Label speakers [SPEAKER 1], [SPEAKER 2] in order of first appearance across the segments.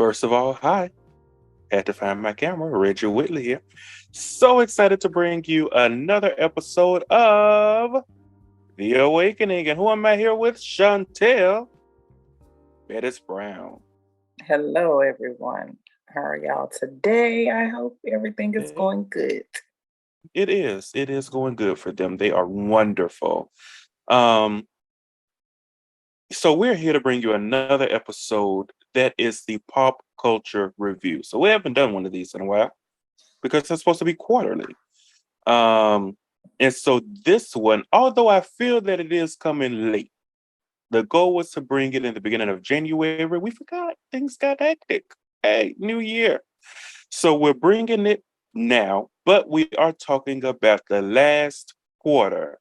[SPEAKER 1] First of all, hi. Had to find my camera. Reggie Whitley here. So excited to bring you another episode of The Awakening. And who am I here with? Shontal Bettis Brown.
[SPEAKER 2] Hello, everyone. How are y'all today? I hope everything is
[SPEAKER 1] Yeah,
[SPEAKER 2] going good.
[SPEAKER 1] it is. It is going good for them. They are wonderful. Um, so we're here to bring you another episode that is the pop culture review. So we haven't done one of these in a while because it's supposed to be quarterly. Um, and so this one, although I feel that it is coming late, the goal was to bring it in the beginning of January. We forgot things got hectic. Hey, new year. So we're bringing it now, but we are talking about the last quarter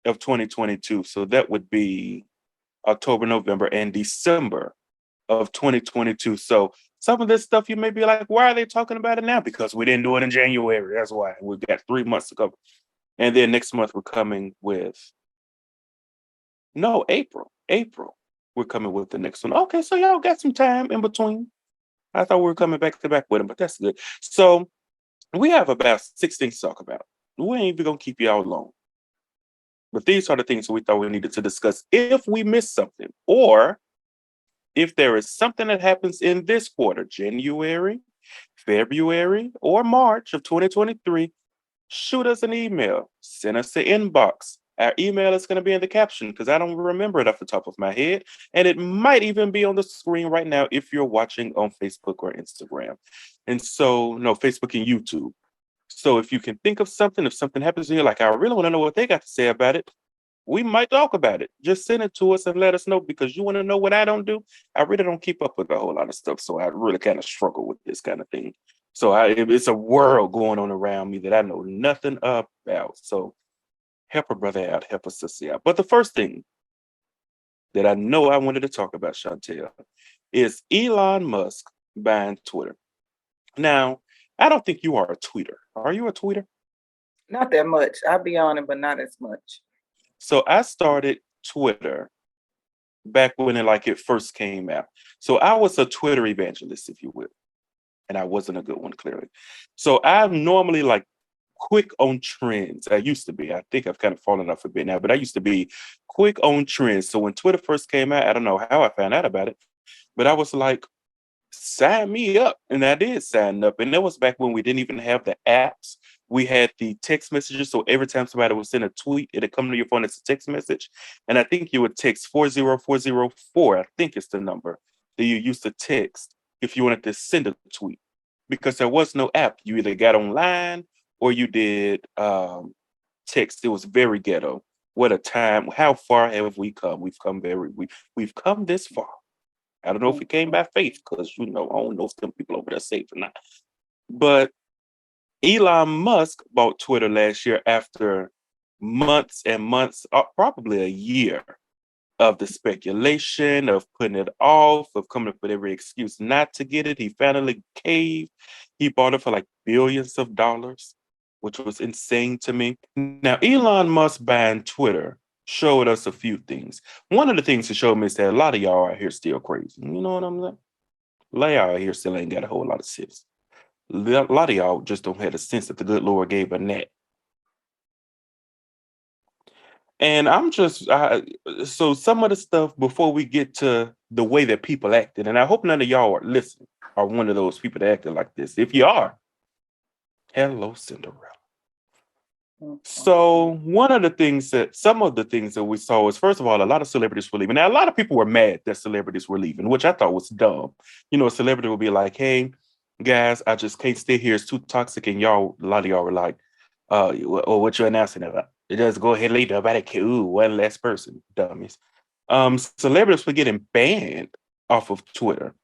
[SPEAKER 1] of 2022. So that would be October, November, and December of 2022. So some of this stuff you may be like, why are they talking about it now? Because we didn't do it in January. That's why. We've got 3 months to cover. And then next month we're coming with no April. April. We're coming with the next one. Okay, so y'all got some time in between. I thought we were coming back to back with them, but that's good. So we have about 6 things to talk about. We ain't even gonna keep y'all long. But these are the things that we thought we needed to discuss if we missed something, or if there is something that happens in this quarter, January, February, or March of 2023, shoot us an email, send us the inbox. Our email is going to be in the caption because I don't remember it off the top of my head. And it might even be on the screen right now if you're watching on Facebook or Instagram. And so, no, Facebook and YouTube. So if you can think of something, if something happens and you're like, I really want to know what they got to say about it, we might talk about it. Just send it to us and let us know because you want to know what I don't do. I really don't keep up with a whole lot of stuff. So I really kind of struggle with this kind of thing. So it's a world going on around me that I know nothing about. So help a brother out, help a sister out. But the first thing that I know I wanted to talk about, Chantel, is Elon Musk buying Twitter. Now, I don't think you are a tweeter. Are you a tweeter?
[SPEAKER 2] Not that much. I'll be on it, but not as much.
[SPEAKER 1] So I started Twitter back when it first came out. So I was a Twitter evangelist, if you will, and I wasn't a good one, clearly. So I'm normally like quick on trends. I used to be. I think I've kind of fallen off a bit now, but I used to be quick on trends. So when Twitter first came out, I don't know how I found out about it, but I was like, sign me up. And I did sign up. And that was back when we didn't even have the apps. We had the text messages. So every time somebody would send a tweet, it'd come to your phone as a text message. And I think you would text 40404. I think it's the number that you used to text if you wanted to send a tweet. Because there was no app. You either got online or you did text. It was very ghetto. What a time. How far have we come? We've come this far. I don't know if it came by faith because I don't know if them people over there safe or not. But Elon Musk bought Twitter last year after months and months, probably a year of the speculation, of putting it off, of coming up with every excuse not to get it. He finally caved. He bought it for like billions of dollars, which was insane to me. Now, Elon Musk buying Twitter showed us a few things. One of the things it showed me is that a lot of y'all out here still crazy. You know what I'm saying? A lot of y'all out here still ain't got a whole lot of sense. A lot of y'all just don't have the sense that the good Lord gave a net. And so some of the stuff before we get to the way that people acted, and I hope none of y'all are listening, are one of those people that acted like this. If you are, hello, Cinderella. So some of the things that we saw was, first of all, a lot of celebrities were leaving. Now, a lot of people were mad that celebrities were leaving, which I thought was dumb. A celebrity would be like, hey, guys, I just can't stay here. It's too toxic. And a lot of y'all were like, what you announcing about? Just go ahead and leave. Nobody care. Ooh, one less person, dummies. Celebrities were getting banned off of Twitter,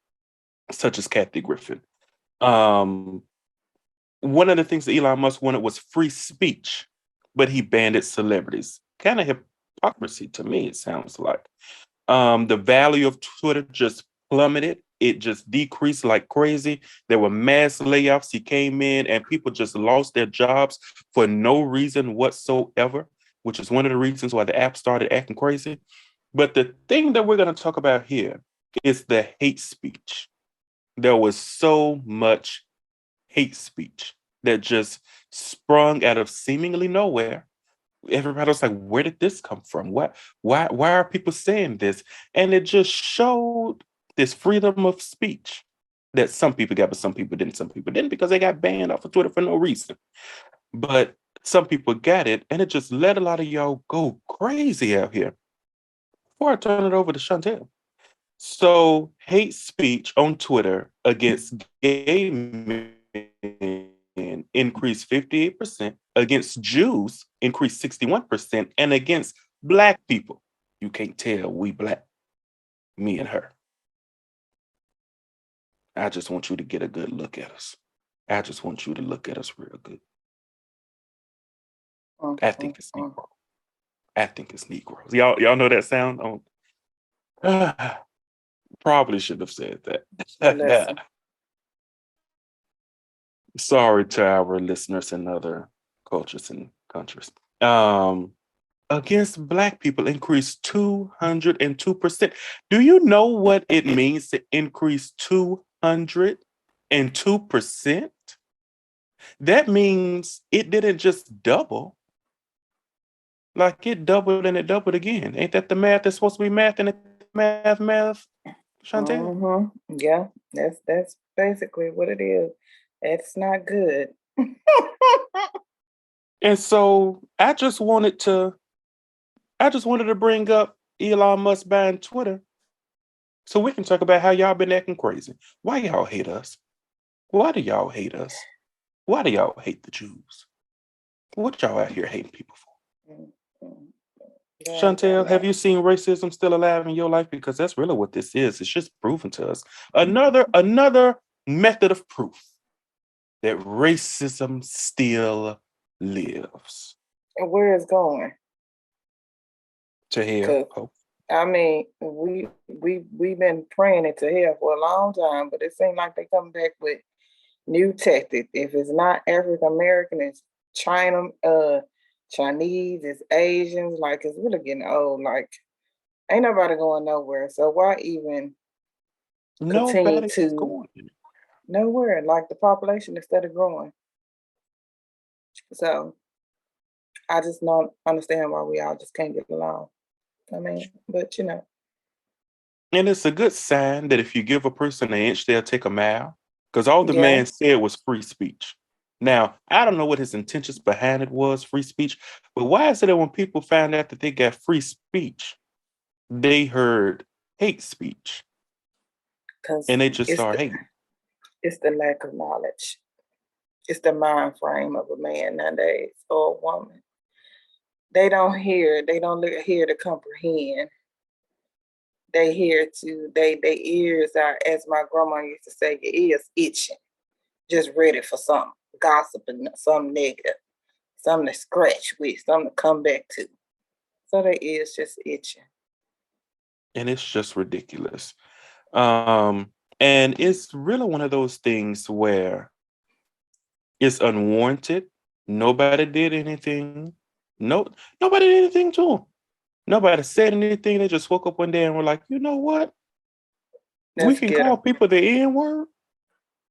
[SPEAKER 1] such as Kathy Griffin. Um, One of the things that Elon Musk wanted was free speech, but he banned celebrities. Kind of hypocrisy to me, it sounds like. The value of Twitter just plummeted. It just decreased like crazy. There were mass layoffs. He came in and people just lost their jobs for no reason whatsoever, which is one of the reasons why the app started acting crazy. But the thing that we're going to talk about here is the hate speech. There was so much hate speech that just sprung out of seemingly nowhere. Everybody was like, where did this come from? Why are people saying this? And it just showed this freedom of speech that some people got, but some people didn't. Some people didn't because they got banned off of Twitter for no reason. But some people got it, and it just let a lot of y'all go crazy out here. Before I turn it over to Shontal. So, hate speech on Twitter against gay men increased 58%, against Jews increased 61%, and against Black people, you can't tell we Black, me and her. I just want you to get a good look at us. I just want you to look at us real good. I think it's Negro. I think it's Negroes. Y'all know that sound? Probably should have said that. Sorry to our listeners in other cultures and countries. Against Black people increased 202%. Do you know what it means to increase 202%? That means it didn't just double. Like it doubled and it doubled again. Ain't that the math that's supposed to be math and it's math, Shontal?
[SPEAKER 2] Mm-hmm. Yeah, that's basically what it is. It's not good.
[SPEAKER 1] And so I just wanted to bring up Elon Musk buying Twitter so we can talk about how y'all been acting crazy. Why y'all hate us? Why do y'all hate us? Why do y'all hate the Jews? What y'all out here hating people for? Shontal, have you seen racism still alive in your life? Because that's really what this is. It's just proven to us. Another method of proof that racism still lives.
[SPEAKER 2] And where it's going?
[SPEAKER 1] To hell.
[SPEAKER 2] I mean, we've been praying it to hell for a long time, but it seems like they come back with new tactics. If it's not African American, it's China, Chinese, it's Asians. Like it's really getting old. Like ain't nobody going nowhere. So why even continue to nowhere? Like the population instead of growing. So I just don't understand why we all just can't get along. I mean, but you know.
[SPEAKER 1] And it's a good sign that if you give a person an inch, they'll take a mile. Because all the man said was free speech. Now, I don't know what his intentions behind it was, free speech, but why is it that when people found out that they got free speech, they heard hate speech? And they just started hating.
[SPEAKER 2] It's the lack of knowledge. It's the mind frame of a man nowadays or a woman. They don't hear to comprehend. They hear to, their ears are, as my grandma used to say, your ears itching, just ready for something, gossiping, something negative, something to scratch with, something to come back to. So their ears just itching.
[SPEAKER 1] And it's just ridiculous. And it's really one of those things where it's unwarranted. Nobody did anything. Nobody did anything to them. Nobody said anything. They just woke up one day and were like, you know what? We can call people the N-word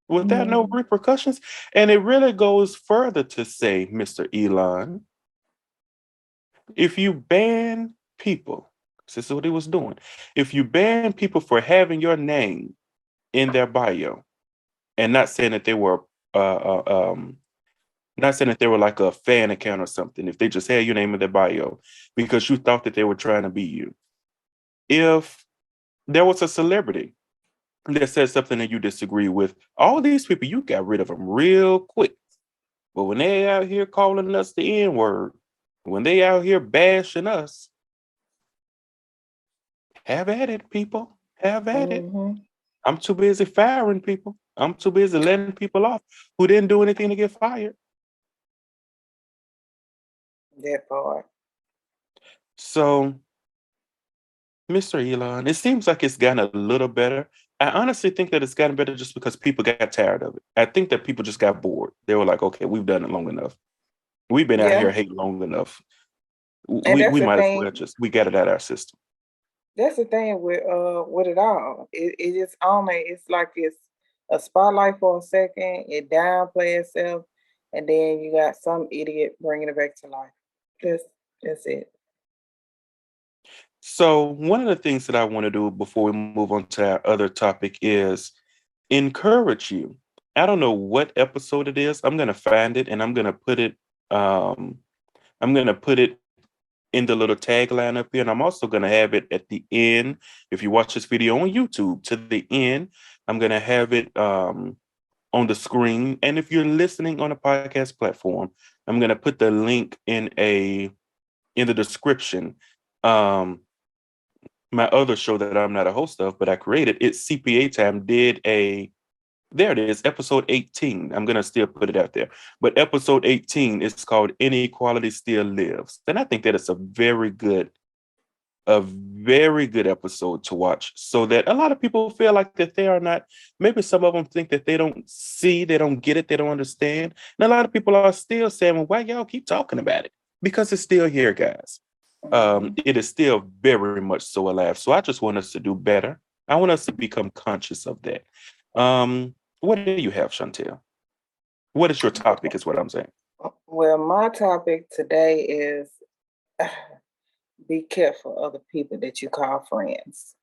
[SPEAKER 1] without no repercussions. And it really goes further to say, Mr. Elon, if you ban people, this is what he was doing. If you ban people for having your name in their bio and not saying that they were not saying that they were like a fan account or something, if they just had your name in their bio because you thought that they were trying to be you. If there was a celebrity that said something that you disagree with, all these people, you got rid of them real quick. But when they out here calling us the N-word, when they out here bashing us, have at it, people. Have at it. I'm too busy firing people. I'm too busy letting people off who didn't do anything to get fired.
[SPEAKER 2] That part.
[SPEAKER 1] So, Mr. Elon, it seems like it's gotten a little better. I honestly think that it's gotten better just because people got tired of it. I think that people just got bored. They were like, okay, we've done it long enough. We've been out here hating long enough. We might as well we got it out of our system.
[SPEAKER 2] That's the thing with it all. It's like it's a spotlight for a second, it downplay itself, and then you got some idiot bringing it back to life. That's it.
[SPEAKER 1] So one of the things that I want to do before we move on to our other topic is encourage you. I don't know what episode it is. I'm gonna find it and um I'm gonna put it in the little tagline up here. And I'm also gonna have it at the end. If you watch this video on YouTube to the end, I'm gonna have it on the screen. And if you're listening on a podcast platform, I'm gonna put the link in the description. Um my other show that I'm not a host of, but I created, it's CPA Time, there it is, episode 18. I'm going to still put it out there. But episode 18 is called Inequality Still Lives. And I think that it's a very good episode to watch, so that a lot of people feel like that they are not, maybe some of them think that they don't see, they don't get it, they don't understand. And a lot of people are still saying, well, why y'all keep talking about it? Because it's still here, guys. It is still very much so alive. So I just want us to do better. I want us to become conscious of that. What do you have, Shontal? What is your topic, is what I'm saying.
[SPEAKER 2] Well, my topic today is be careful of the people that you call friends.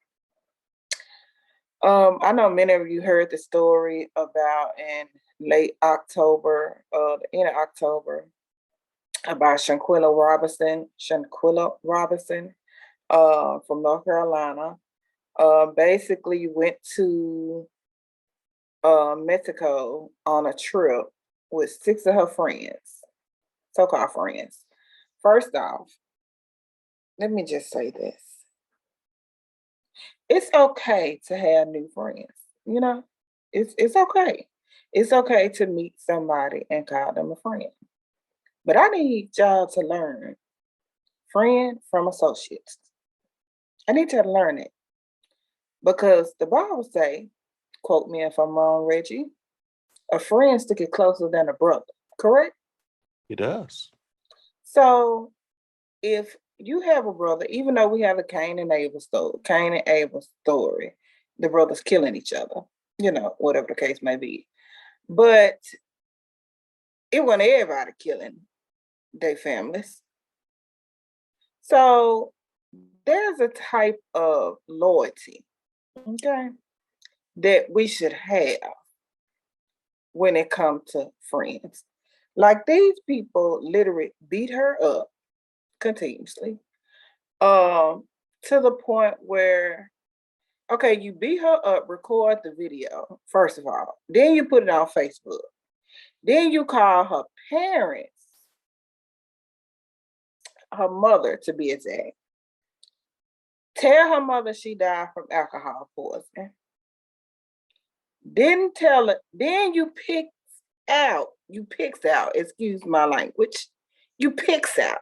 [SPEAKER 2] I know many of you heard the story about in late October, the end of October, about Shanquilla Robinson, from North Carolina. Basically went to Mexico on a trip with 6 of her friends, so-called friends. First off, let me just say this. It's okay to have new friends, you know? It's okay. It's okay to meet somebody and call them a friend. But I need y'all to learn friend from associates. I need y'all to learn it. Because the Bible say, quote me if I'm wrong, Reggie, a friend stick it closer than a brother, correct?
[SPEAKER 1] It does.
[SPEAKER 2] So if you have a brother, even though we have a Cain and Abel story, the brothers killing each other, whatever the case may be. But it wasn't everybody killing their families. So there's a type of loyalty, okay, that we should have when it comes to friends. Like these people literally beat her up continuously, to the point where, okay, you beat her up, record the video, first of all, then you put it on Facebook, then you call her parents, her mother to be exact, tell her mother she died from alcohol poisoning, didn't tell her, then you picks out, excuse my language, you picks out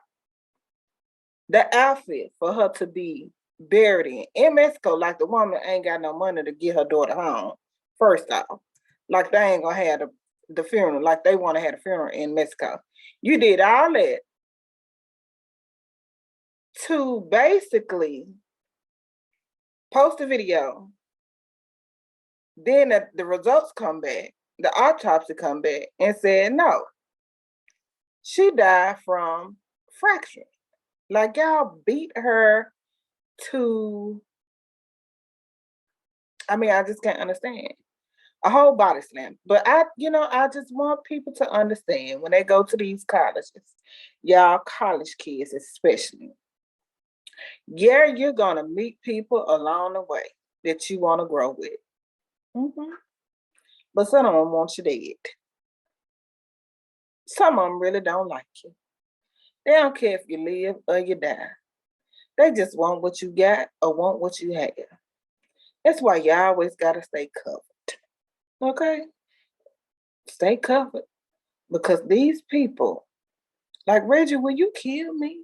[SPEAKER 2] the outfit for her to be buried in Mexico, like the woman ain't got no money to get her daughter home, first off. Like they ain't gonna have the funeral, like they want to have a funeral in Mexico. You did all that to basically post a video. Then the results come back, the autopsy come back and said, no, she died from fracture. Like y'all beat her to, I mean, I just can't understand. A whole body slam. But I just want people to understand when they go to these colleges, y'all college kids especially, yeah, you're gonna meet people along the way that you want to grow with. Mm-hmm. But some of them want you dead. Some of them really don't like you. They don't care if you live or you die. They just want what you got or want what you have. That's why you always gotta stay covered. Okay? Stay covered. Because these people, like Reggie, will you kill me?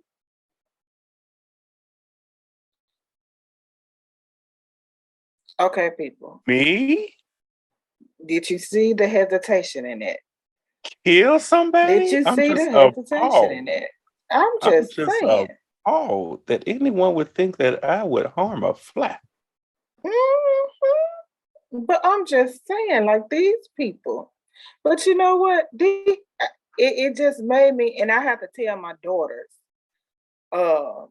[SPEAKER 2] Okay, people.
[SPEAKER 1] Me?
[SPEAKER 2] Did you see the hesitation in it?
[SPEAKER 1] Kill somebody?
[SPEAKER 2] Did you
[SPEAKER 1] I'm
[SPEAKER 2] see the
[SPEAKER 1] just
[SPEAKER 2] hesitation in
[SPEAKER 1] appalled.
[SPEAKER 2] it? I'm
[SPEAKER 1] I'm
[SPEAKER 2] just
[SPEAKER 1] just
[SPEAKER 2] saying.
[SPEAKER 1] appalled that anyone would think that I would harm a fly.
[SPEAKER 2] Mm-hmm. But I'm just saying, like these people. But you know what? It just made me, and I have to tell my daughters. Um,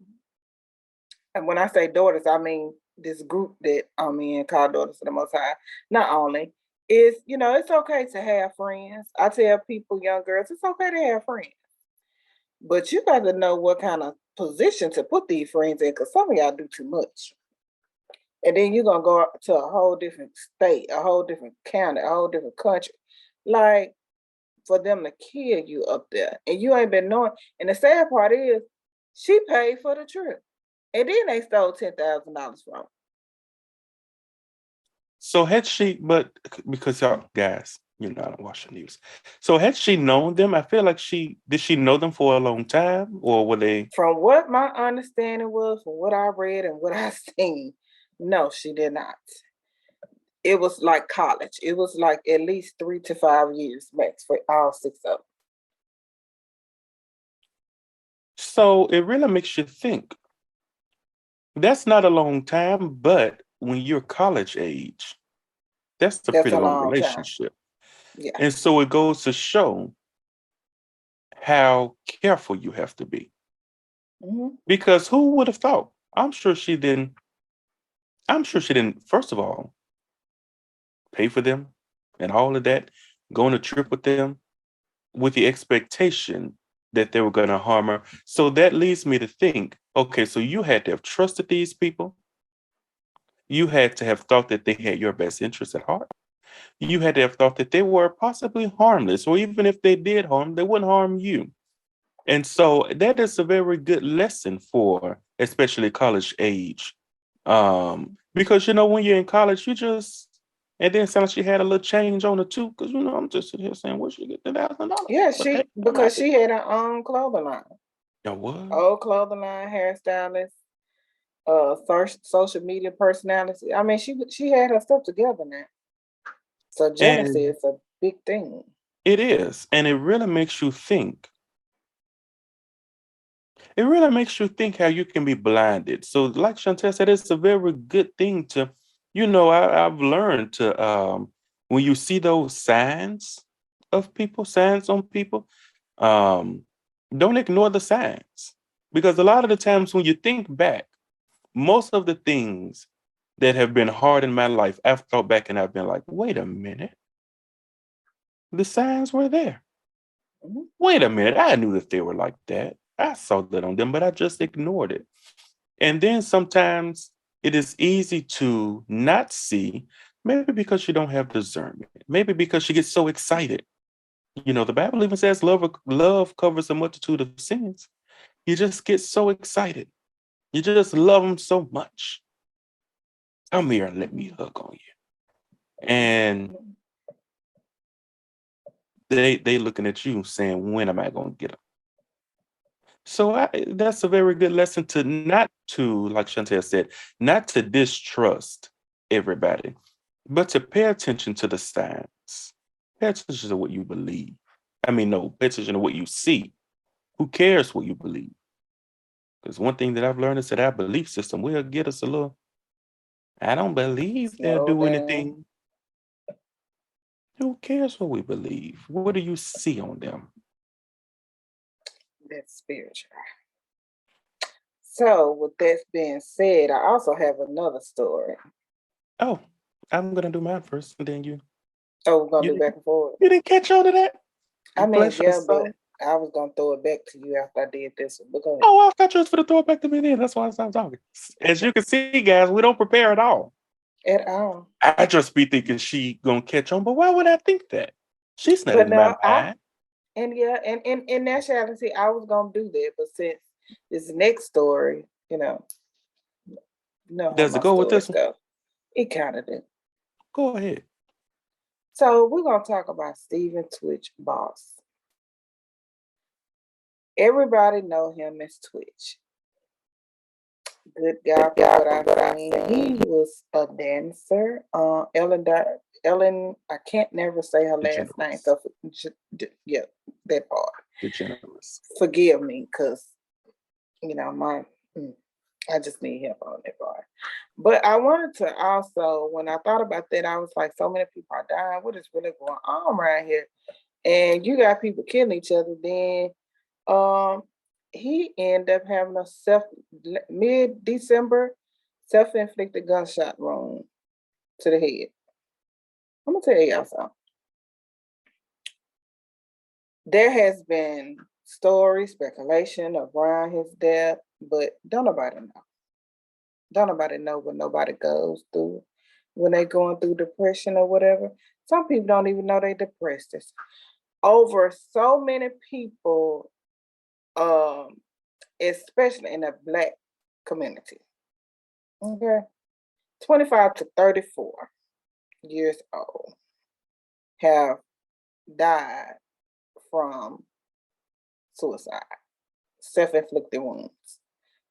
[SPEAKER 2] and when I say daughters, I mean this group that I'm in called Daughters of the Most High. Not only is, it's okay to have friends. I tell people, young girls, it's okay to have friends. But you got to know what kind of position to put these friends in, because some of y'all do too much. And then you're gonna go to a whole different state, a whole different county, a whole different country. Like for them to kill you up there. And you ain't been knowing. And the sad part is she paid for the trip. And then they stole $10,000 from her.
[SPEAKER 1] So had she, but because y'all guys, I don't watch the news. So had she known them, I feel like did she know them for a long time, or were they?
[SPEAKER 2] From what my understanding was, from what I read and what I seen, no, she did not. It was like college. It was like at least 3 to 5 years max for all 6 of them.
[SPEAKER 1] So it really makes you think. That's not a long time, but when you're college age, that's a
[SPEAKER 2] That's
[SPEAKER 1] pretty
[SPEAKER 2] a
[SPEAKER 1] long
[SPEAKER 2] long time.
[SPEAKER 1] relationship.
[SPEAKER 2] Yeah.
[SPEAKER 1] And so it goes to show how careful you have to be.
[SPEAKER 2] Mm-hmm.
[SPEAKER 1] Because who would have thought? I'm sure she didn't, first of all, pay for them and all of that, go on a trip with them with the expectation that they were going to harm her. So that leads me to think, okay, so you had to have trusted these people. You had to have thought that they had your best interests at heart. You had to have thought that they were possibly harmless, or even if they did harm, they wouldn't harm you. And so that is a very good lesson for especially college age. Because when you're in college, and then sounds like she had a little change on her too, because I'm just sitting here saying, where she get $10,000?
[SPEAKER 2] Yeah,
[SPEAKER 1] But hey,
[SPEAKER 2] because she had her own clothing line.
[SPEAKER 1] What?
[SPEAKER 2] Old clothing line, hairstylist, first social media personality. I mean, she had her stuff together now. So jealousy
[SPEAKER 1] And
[SPEAKER 2] is a big thing.
[SPEAKER 1] it is, and it really makes you think. It really makes you think how you can be blinded. So, like Chantel said, it's a very good thing to, I've learned to, when you see those signs on people, um, don't ignore the signs. Because a lot of the times when you think back, most of the things that have been hard in my life, I've thought back and I've been like, wait a minute, the signs were there.
[SPEAKER 2] Mm-hmm.
[SPEAKER 1] Wait a minute, I knew that they were like that. I saw that on them, but I just ignored it. And then sometimes it is easy to not see, maybe because you don't have discernment, maybe because you get so excited. The Bible even says love covers a multitude of sins. You just get so excited. You just love them so much. Come here and let me hug on you. And they looking at you saying, when am I going to get them? So that's a very good lesson to not to, like Chantel said, not to distrust everybody, but to pay attention to the signs. Pay attention to what you believe. I mean, no, pay attention to what you see. Who cares what you believe? Because one thing that I've learned is that our belief system will get us a little, I don't believe they'll
[SPEAKER 2] Slow
[SPEAKER 1] do
[SPEAKER 2] down.
[SPEAKER 1] anything. Who cares what we believe? What do you see on them?
[SPEAKER 2] That's spiritual. So, with that being said, I also have another story.
[SPEAKER 1] Oh, I'm gonna do mine first, and then you.
[SPEAKER 2] Oh, we're gonna
[SPEAKER 1] You
[SPEAKER 2] do back and forth.
[SPEAKER 1] you didn't catch on to that?
[SPEAKER 2] I mean,
[SPEAKER 1] Bless your
[SPEAKER 2] yeah, but
[SPEAKER 1] soul.
[SPEAKER 2] I was gonna throw it back to you after I did this one. But go ahead.
[SPEAKER 1] Oh, I thought you was for to throw it back to me then. That's why I stopped talking. As you can see, guys, we don't prepare at all.
[SPEAKER 2] At all.
[SPEAKER 1] I just be thinking she gonna catch on, but why would I think that? She's not
[SPEAKER 2] But
[SPEAKER 1] in my
[SPEAKER 2] no,
[SPEAKER 1] mind.
[SPEAKER 2] and in nationality, I was gonna do that, but since this next story, how
[SPEAKER 1] Does it
[SPEAKER 2] my
[SPEAKER 1] go with this
[SPEAKER 2] stories
[SPEAKER 1] one?
[SPEAKER 2] go. It kind of did.
[SPEAKER 1] Go ahead.
[SPEAKER 2] So we're gonna talk about Stephen Twitch Boss. Everybody know him as Twitch. Good guy, from what I've seen. He was a dancer. Ellen, I can't never say her last name. So yeah, that part.
[SPEAKER 1] DeGeneres.
[SPEAKER 2] Forgive me, cause my. I just need help on that part. But I wanted to also, when I thought about that, I was like, so many people are dying. What is really going on around here? And you got people killing each other. Then um, he ended up having a mid-December self-inflicted gunshot wound to the head. I'm gonna tell y'all something. There has been story, speculation around his death, but don't nobody know. Don't nobody know what nobody goes through when they going through depression or whatever. Some people don't even know they depressed. It's over so many people, um, especially in the Black community. Okay, 25 to 34 years old have died from suicide, self-inflicted wounds,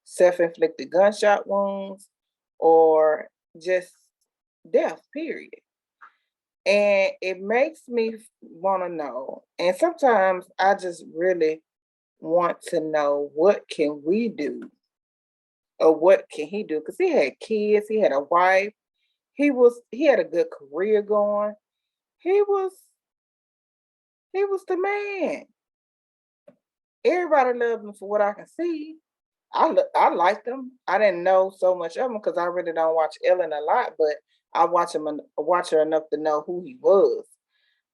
[SPEAKER 2] self-inflicted gunshot wounds, or just death, period. And it makes me want to know. And sometimes I just really want to know, what can we do, or what can he do? Because he had kids, he had a wife, he had a good career going. He was he was the man. Everybody loved him for what I can see. I liked him. I didn't know so much of him because I really don't watch Ellen a lot, but I watch her enough to know who he was.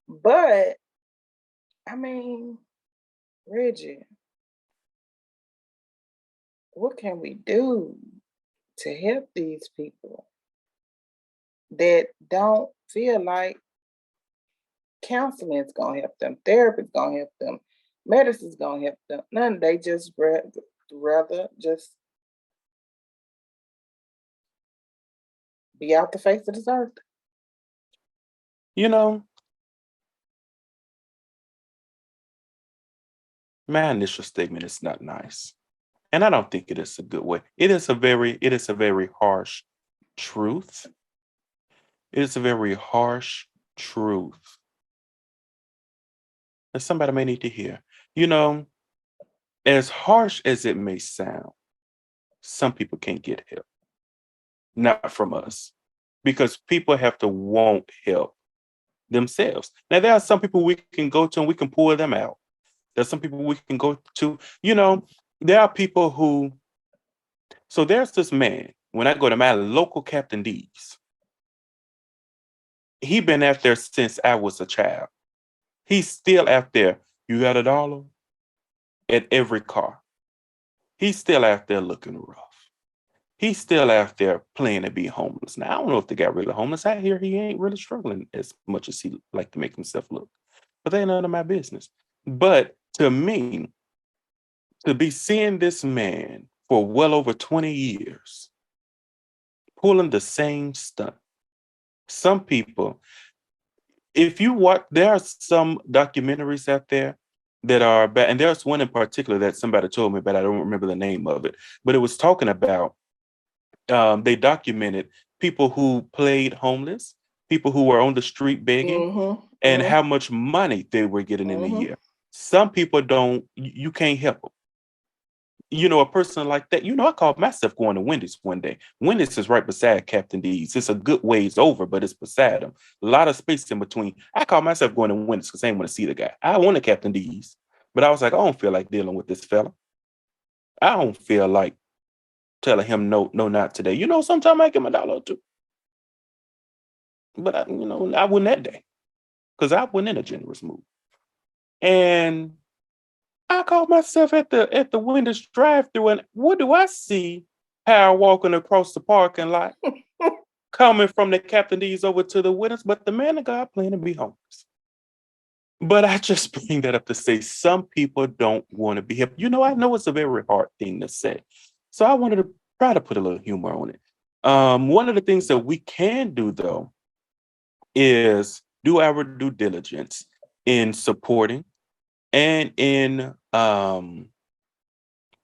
[SPEAKER 2] But I mean, Reggie, what can we do to help these people that don't feel like counseling is gonna help them, therapy is gonna help them, medicine is gonna help them? None. They just rather just be out the face of this earth.
[SPEAKER 1] You know, my initial statement is not nice. And I don't think it is a good way. It is a very harsh truth. It is a very harsh truth that somebody may need to hear. You know, as harsh as it may sound, some people can't get help, not from us, because people have to want help themselves. Now, there are some people we can go to and we can pull them out. There's some people we can go to, there are people who, so there's this man, when I go to my local Captain D's, he been out there since I was a child. He's still out there. You got $1 at every car. He's still out there looking rough. He's still out there playing to be homeless. Now, I don't know if the guy really homeless. I hear he ain't really struggling as much as he like to make himself look. But they ain't none of my business. But to me, to be seeing this man for well over 20 years, pulling the same stunt. Some people, if you watch, there are some documentaries out there that are bad, and there's one in particular that somebody told me, but I don't remember the name of it. But it was talking about, they documented people who played homeless, people who were on the street begging, and how much money they were getting in a year. Some people don't, you can't help them. A person like that, I called myself going to Wendy's one day. Wendy's is right beside Captain D's. It's a good ways over, but it's beside them. A lot of space in between. I called myself going to Wendy's because I didn't want to see the guy. I wanted Captain D's, but I was like, I don't feel like dealing with this fella. I don't feel like telling him no, no, not today. Sometimes I give him $1 or two. But I wasn't that day because I wasn't in a generous mood. And I caught myself at the Wendy's drive-thru, and what do I see? Power walking across the parking lot, coming from the Captain D's over to the Wendy's, but the man of God playing to be homeless. But I just bring that up to say some people don't want to be helped. I know it's a very hard thing to say. So I wanted to try to put a little humor on it. One of the things that we can do, though, is do our due diligence in supporting and in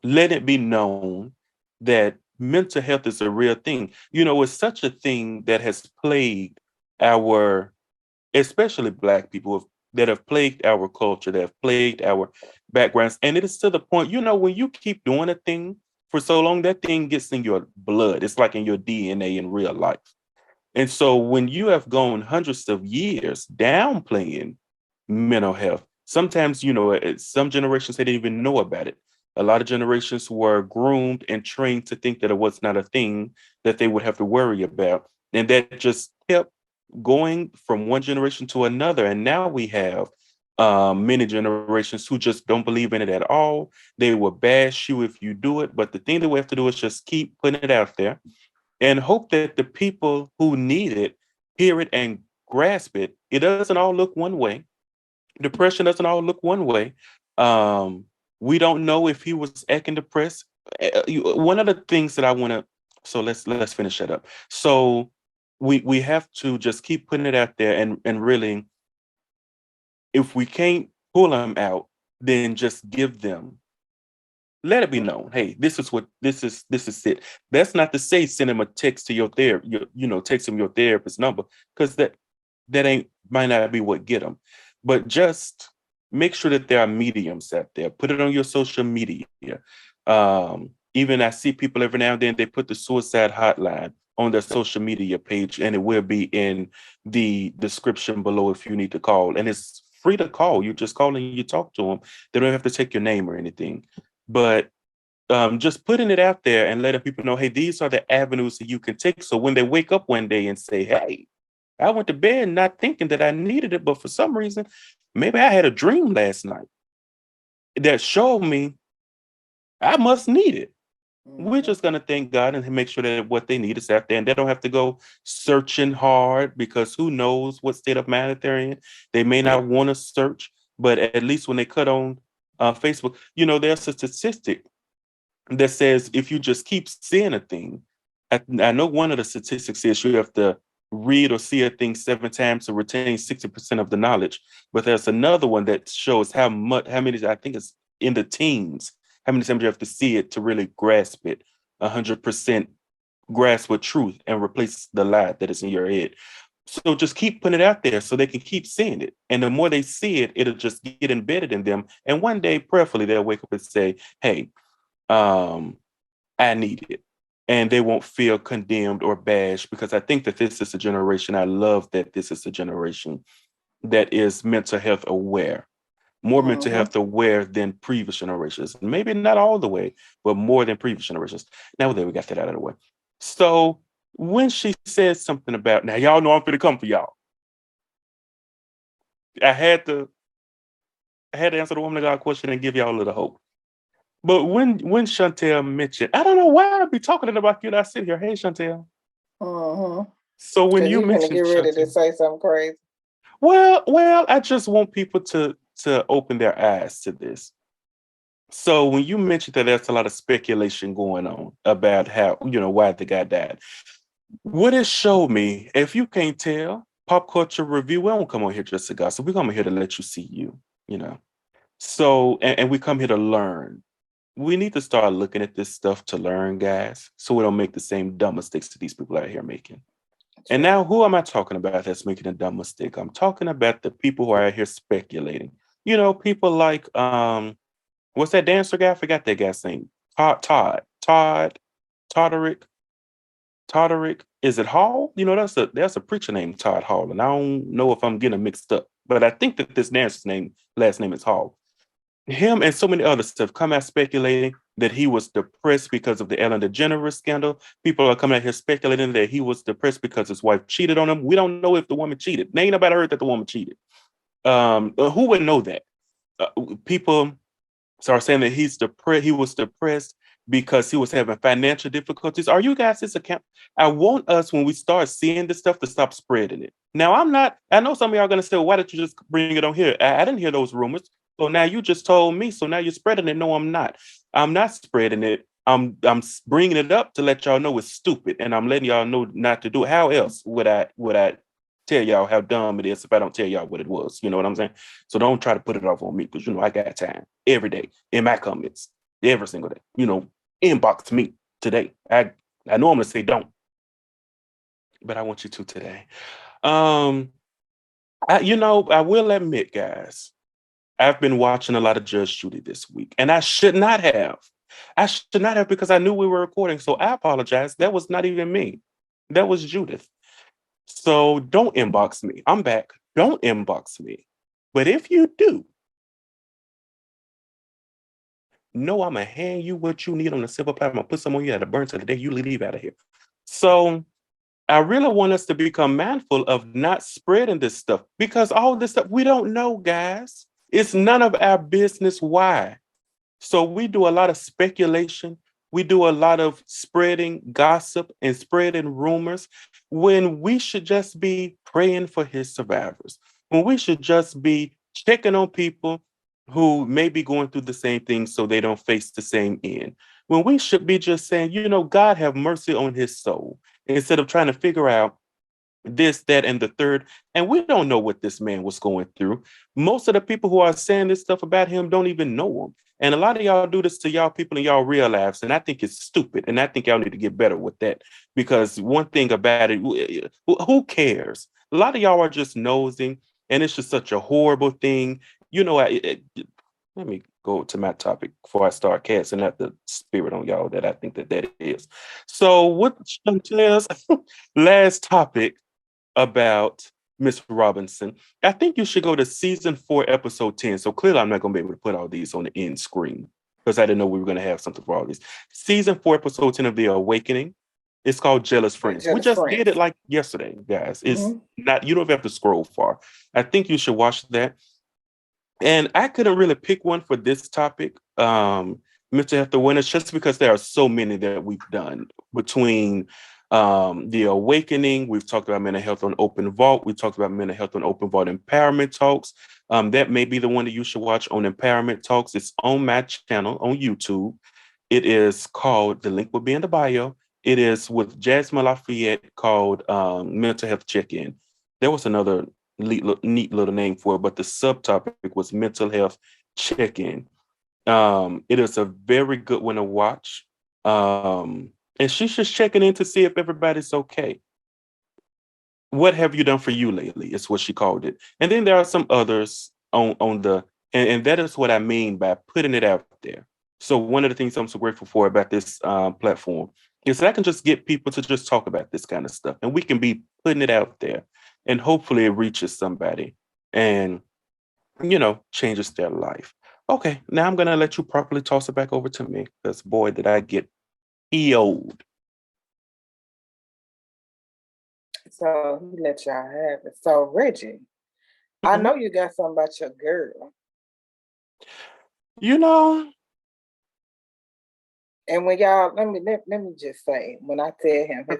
[SPEAKER 1] let it be known that mental health is a real thing. It's such a thing that has plagued our, especially Black people, that have plagued our culture, that have plagued our backgrounds. And it is to the point, when you keep doing a thing for so long, that thing gets in your blood. It's like in your DNA in real life. And so when you have gone hundreds of years downplaying mental health, sometimes, some generations they didn't even know about it. A lot of generations were groomed and trained to think that it was not a thing that they would have to worry about. And that just kept going from one generation to another. And now we have many generations who just don't believe in it at all. They will bash you if you do it. But the thing that we have to do is just keep putting it out there and hope that the people who need it hear it and grasp it. It doesn't all look one way. Depression doesn't all look one way. Um, we don't know if he was acting depressed. One of the things that I want to, so let's finish that up. So we have to just keep putting it out there and really, if we can't pull them out, then just give them, let it be known, hey, this is what this is it. That's not to say send him a text to your therapist, text him your therapist number, because that ain't might not be what get them. But just make sure that there are mediums out there. Put it on your social media. Even I see people every now and then they put the suicide hotline on their social media page, and it will be in the description below if you need to call. And it's free to call. You just call and you talk to them. They don't have to take your name or anything. But just putting it out there and letting people know, hey, these are the avenues that you can take. So when they wake up one day and say, hey, I went to bed not thinking that I needed it, but for some reason, maybe I had a dream last night that showed me I must need it. We're just going to thank God and make sure that what they need is out there, and they don't have to go searching hard, because who knows what state of mind that they're in. They may not want to search, but at least when they cut on Facebook, there's a statistic that says if you just keep seeing a thing, I know one of the statistics says you have to read or see a thing 7 times to retain 60% of the knowledge. But there's another one that shows how many, I think it's in the teens, how many times you have to see it to really grasp it, 100% grasp with truth and replace the lie that is in your head. So just keep putting it out there so they can keep seeing it. And the more they see it, it'll just get embedded in them. And one day, prayerfully, they'll wake up and say, hey, I need it. And they won't feel condemned or bashed, because I think that this is a generation. I love that this is a generation that is mental health aware, more mental health aware than previous generations. Maybe not all the way, but more than previous generations. Now that we got that out of the way. So when she says something about, now y'all know I'm going to come for y'all. I had to answer the woman of God question and give y'all a little hope. But when Shontal mentioned, I don't know why I'd be talking about you and I sit here, hey Shontal. So when you mentioned,
[SPEAKER 2] get ready to say something crazy.
[SPEAKER 1] Well, I just want people to open their eyes to this. So when you mentioned that there's a lot of speculation going on about how, why the guy died, what it showed me, if you can't tell, pop culture review, we don't come on here just to gossip. We come here to let you see you know. So, and we come here to learn. We need to start looking at this stuff to learn, guys, so we don't make the same dumb mistakes that these people out here making. And now, who am I talking about that's making a dumb mistake? I'm talking about the people who are out here speculating. People like what's that dancer guy? I forgot that guy's name. Todderick. Is it Hall? That's a preacher named Todd Hall, and I don't know if I'm getting mixed up, but I think that this dancer's last name is Hall. Him and so many others have come out speculating that he was depressed because of the Ellen DeGeneres scandal. People are coming out here speculating that he was depressed because his wife cheated on him. We don't know if the woman cheated. Ain't nobody heard that the woman cheated. Who would know that? People are saying that he was depressed because he was having financial difficulties. Are you guys this account? I want us, when we start seeing this stuff, to stop spreading it. Now, I know some of y'all are going to say, well, why did you just bring it on here? I didn't hear those rumors. So now you just told me. So now you're spreading it. No, I'm not. I'm not spreading it. I'm bringing it up to let y'all know it's stupid, and I'm letting y'all know not to do it. How else would I tell y'all how dumb it is if I don't tell y'all what it was? You know what I'm saying? So don't try to put it off on me, because I got time every day in my comments every single day. Inbox me today. I normally say don't, but I want you to today. I will admit, guys, I've been watching a lot of Judge Judy this week, and I should not have. I should not have because I knew we were recording. So I apologize. That was not even me. That was Judith. So don't inbox me. I'm back. Don't inbox me. But if you do, know I'm going to hand you what you need on the silver platter. I'm going to put some on you at a burn to the day you leave out of here. So I really want us to become mindful of not spreading this stuff because all this stuff we don't know, guys. It's none of our business why. So we do a lot of speculation. We do a lot of spreading gossip and spreading rumors when we should just be praying for his survivors. When we should just be checking on people who may be going through the same thing so they don't face the same end. When we should be just saying, God have mercy on his soul instead of trying to figure out this, that, and the third. And we don't know what this man was going through. Most of the people who are saying this stuff about him don't even know him. And a lot of y'all do this to y'all people in y'all real lives. And I think it's stupid. And I think y'all need to get better with that. Because one thing about it, who cares? A lot of y'all are just nosing. And it's just such a horrible thing. Let me go to my topic before I start casting out the spirit on y'all that I think that is. So what Chantel's last topic about Miss Robinson, I think you should go to season 4, episode 10. So clearly I'm not going to be able to put all these on the end screen because I didn't know we were going to have something for all these. Season 4, episode 10 of The Awakening. It's called Jealous Friends. We just did it like yesterday, guys. It's not, you don't have to scroll far. I think you should watch that. And I couldn't really pick one for this topic, mental health awareness, just because there are so many that we've done between The Awakening. We've talked about mental health on Open Vault. We talked about mental health on Open Vault Empowerment Talks. That may be the one that you should watch on Empowerment Talks. It's on my channel on YouTube. It is called, the link will be in the bio. It is with Jasmine Lafayette called Mental Health Check-In. There was another neat little name for it, but the subtopic was mental health check-in. It is a very good one to watch. And she's just checking in to see if everybody's okay. What have you done for you lately? Is what she called it. And then there are some others on the, and that is what I mean by putting it out there. So one of the things I'm so grateful for about this platform is that I can just get people to just talk about this kind of stuff, and we can be putting it out there. And hopefully it reaches somebody and, changes their life. Okay, now I'm going to let you properly toss it back over to me because, boy, did I get EO'd.
[SPEAKER 2] So he let y'all have it. So, Reggie, I know you got something about your girl. And when y'all, let me just say, when I tell him his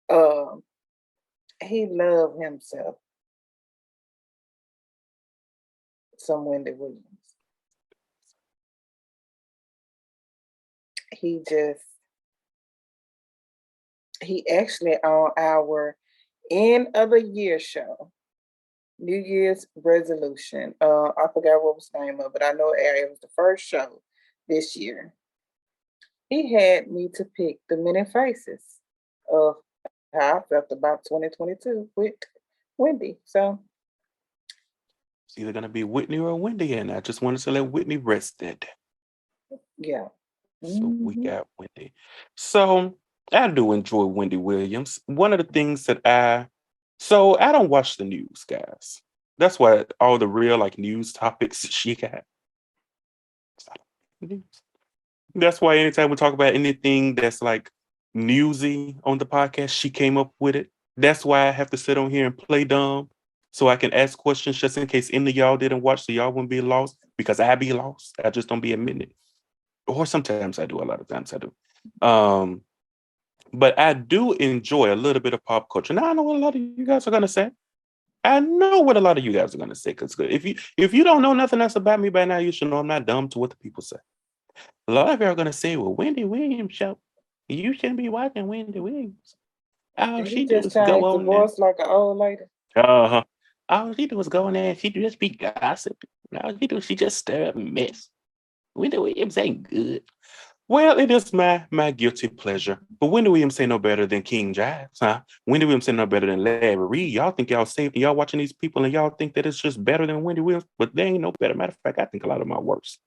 [SPEAKER 2] girl, he loved himself some Wendy Williams. He actually on our end of the year show, New Year's resolution. I forgot what was the name of it. I know it was the first show this year. He had me to pick the many faces of how I felt about 2022 with Wendy. So
[SPEAKER 1] it's either going to be Whitney or Wendy, and I just wanted to let Whitney rest it.
[SPEAKER 2] Yeah.
[SPEAKER 1] So we got Wendy. So I do enjoy Wendy Williams. One of the things that I don't watch the news, guys. That's why all the real news topics she got. That's why anytime we talk about anything that's newsy on the podcast, she came up with it. That's why I have to sit on here and play dumb so I can ask questions just in case any of y'all didn't watch so y'all wouldn't be lost because I be lost. I just don't be admitting it. Or sometimes I do, a lot of times I do. But I do enjoy a little bit of pop culture. Now I know what a lot of you guys are gonna say. I know what a lot of you guys are gonna say. Because if you don't know nothing else about me by now, you should know I'm not dumb to what the people say. A lot of you are gonna say, "Well, Wendy Williams show, you shouldn't be watching Wendy Williams. All she do is go on
[SPEAKER 2] the voice like an old lady."
[SPEAKER 1] All she do is go in there and she just be gossiping. All she do, she just stir up mess. Wendy Williams ain't good. Well, it is my guilty pleasure. But Wendy Williams ain't no better than King Jives, huh? Wendy Williams ain't no better than Larry Reed. Y'all think y'all safe and y'all watching these people and y'all think that it's just better than Wendy Williams, but they ain't no better. Matter of fact, I think a lot of them are worse.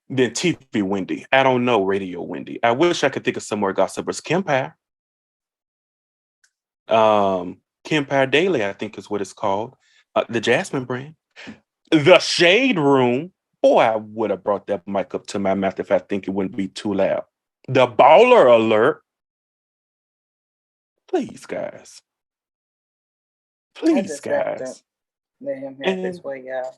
[SPEAKER 1] Then TV Wendy. I don't know radio Wendy. I wish I could think of some more gossipers. Kempire. Kempire Daily, I think is what it's called. The Jasmine brand. The Shade Room. Boy, I would have brought that mic up to my mouth if I think it wouldn't be too loud. The Baller Alert. Please, guys.
[SPEAKER 2] I
[SPEAKER 1] Please,
[SPEAKER 2] just have to
[SPEAKER 1] guys.
[SPEAKER 2] let him have his
[SPEAKER 1] And
[SPEAKER 2] way, y'all.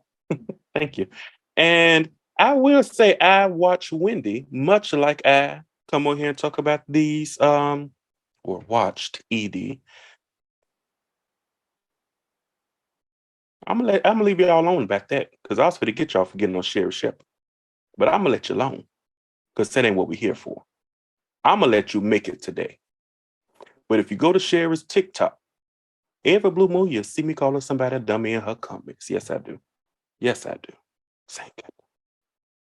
[SPEAKER 1] thank you. And I will say I watch Wendy much like I come on here and talk about these or watched Edie. I'm gonna leave y'all alone about that because I was going to get y'all for getting on Sherry Shepherd. But I'm gonna let you alone because that ain't what we're here for. I'm gonna let you make it today. But if you go to Sherry's TikTok, every blue moon you'll see me calling somebody a dummy in her comments. Yes, I do. Yes, I do. Thank you.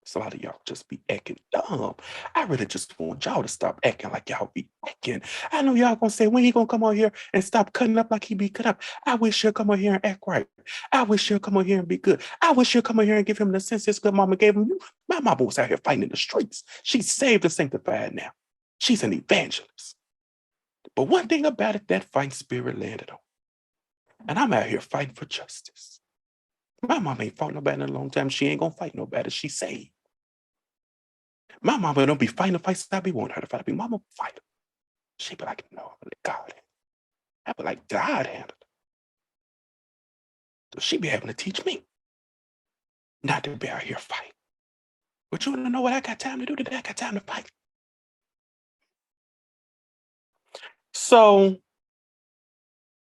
[SPEAKER 1] So a lot of y'all just be acting dumb. I really just want y'all to stop acting like y'all be acting. I know y'all gonna say, when he gonna come on here and stop cutting up like he be cut up? I wish he'll come on here and act right. I wish he'll come on here and be good. I wish he'll come on here and give him the sense his good mama gave him. My mama was out here fighting in the streets. She's saved and sanctified now. She's an evangelist. But one thing about it, that fighting spirit landed on. And I'm out here fighting for justice. My mama ain't fought nobody in a long time. She ain't gonna fight nobody. She's saved. My mama don't be fighting the fights I be wanting her to fight. I be, mama, fight her. She be like, no, let God handle it. I be like, God handle it. So she be having to teach me not to be out here fighting. But you want to know what I got time to do today? I got time to fight. So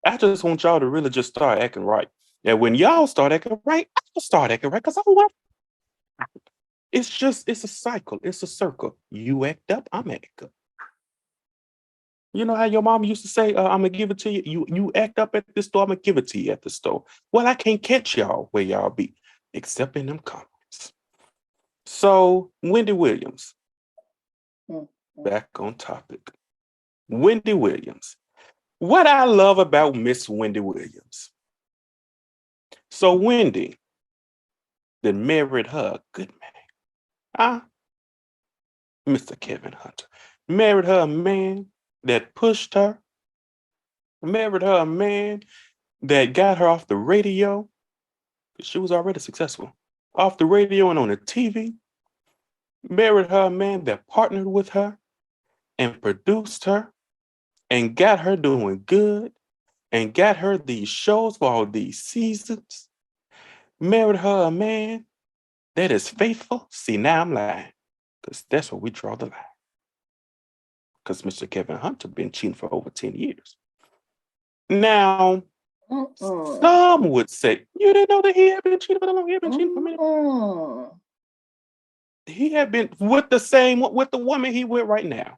[SPEAKER 1] I just want y'all to really just start acting right. And when y'all start acting right, I'll start acting right because I want. It's a cycle. It's a circle. You act up, I'm act up. You know how your mom used to say, I'm gonna give it to you. You act up at the store, I'm gonna give it to you at the store. Well, I can't catch y'all where y'all be, except in them comments. So, Wendy Williams, back on topic. Wendy Williams. What I love about Miss Wendy Williams. So, Wendy that married her good man, Mr. Kevin Hunter. Married her a man that pushed her. Married her a man that got her off the radio. She was already successful. Off the radio and on the TV. Married her a man that partnered with her and produced her and got her doing good and got her these shows for all these seasons. Married her a man that is faithful. See, now I'm lying because that's where we draw the line. Because Mr. Kevin Hunter been cheating for over 10 years. Now, some would say, you didn't know that he had been cheating for that long? He had been cheating for a minute. He had been with the woman he with right now.